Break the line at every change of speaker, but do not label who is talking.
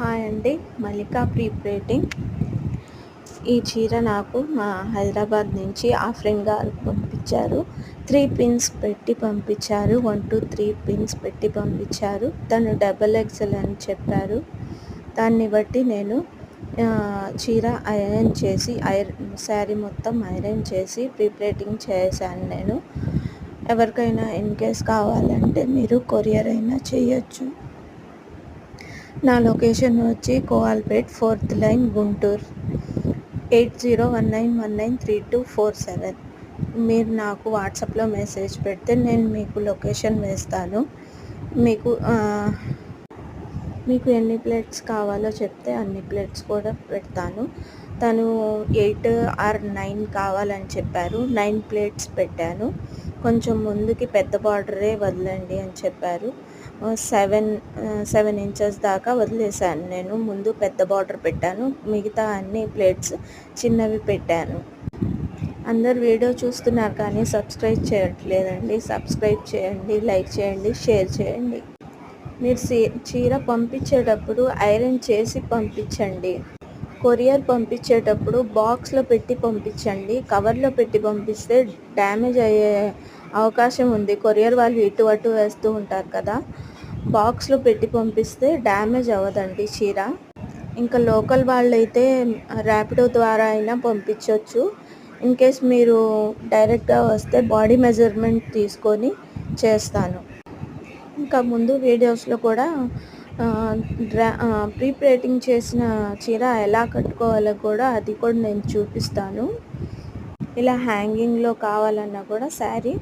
Hi అండి. Mallika pre printing. ఈ చీర నాకు మా హైదరాబాద్ నుంచి ఆఫ్రిన్ గారు పంపించారు. 3 పిన్స్ పెట్టి పంపించారు. 1 2 3 పిన్స్ పెట్టి పంపించారు. తను XXL అని చెప్పారు. దాన్ని బట్టి నేను చీర ఐరన్ చేసి శారీ మొత్తం ఐరన్ చేసి ప్రీ ప్రింటింగ్ చేశాను. నేను ఎవరికైనా ఇన్ కేస్ కావాలంటే మీరు కొరియర్ అయినా చేయొచ్చు. నా లొకేషన్ వచ్చి కోవాల్పేట్ 4th లైన్ గుంటూరు 8019193247. మీరు నాకు వాట్సాప్లో మెసేజ్ పెడితే నేను మీకు లొకేషన్ వేస్తాను. మీకు ఎన్ని ప్లేట్స్ కావాలో చెప్తే అన్ని ప్లేట్స్ కూడా పెడతాను. తను 8 or 9 కావాలని చెప్పారు. 9 ప్లేట్స్ పెట్టాను. కొంచెం ముందుకి పెద్ద బార్డరే వదలండి అని చెప్పారు. 7 ఇంచెస్ దాకా వదిలేశాను. నేను ముందు పెద్ద బార్డర్ పెట్టాను. మిగతా అన్ని ప్లేట్స్ చిన్నవి పెట్టాను. అందరు వీడియో చూస్తున్నారు కానీ సబ్స్క్రైబ్ చేయట్లేదండి. సబ్స్క్రైబ్ చేయండి, లైక్ చేయండి, షేర్ చేయండి. మీరు చీర పంపించేటప్పుడు ఐరన్ చేసి పంపించండి. కొరియర్ పంపించేటప్పుడు బాక్స్లో పెట్టి పంపించండి. కవర్లో పెట్టి పంపిస్తే డ్యామేజ్ అయ్యే అవకాశం ఉంది. కొరియర్ వాళ్ళు ఇటు అటు వేస్తూ ఉంటారు కదా. బాక్స్లో పెట్టి పంపిస్తే డ్యామేజ్ అవ్వదండి చీర. ఇంకా లోకల్ వాళ్ళైతే ర్యాపిడో ద్వారా అయినా పంపించవచ్చు. ఇన్ కేస్ మీరు డైరెక్ట్గా వస్తే బాడీ మెజర్మెంట్ తీసుకొని చేస్తాను. ఇంకా ముందు వీడియోస్లో కూడా ప్రీ ప్రింటింగ్ చేసిన చీర ఎలా కట్టుకోవాలో కూడా అది కూడా నేను చూపిస్తాను. ఇలా హ్యాంగింగ్లో కావాలన్నా కూడా శారీ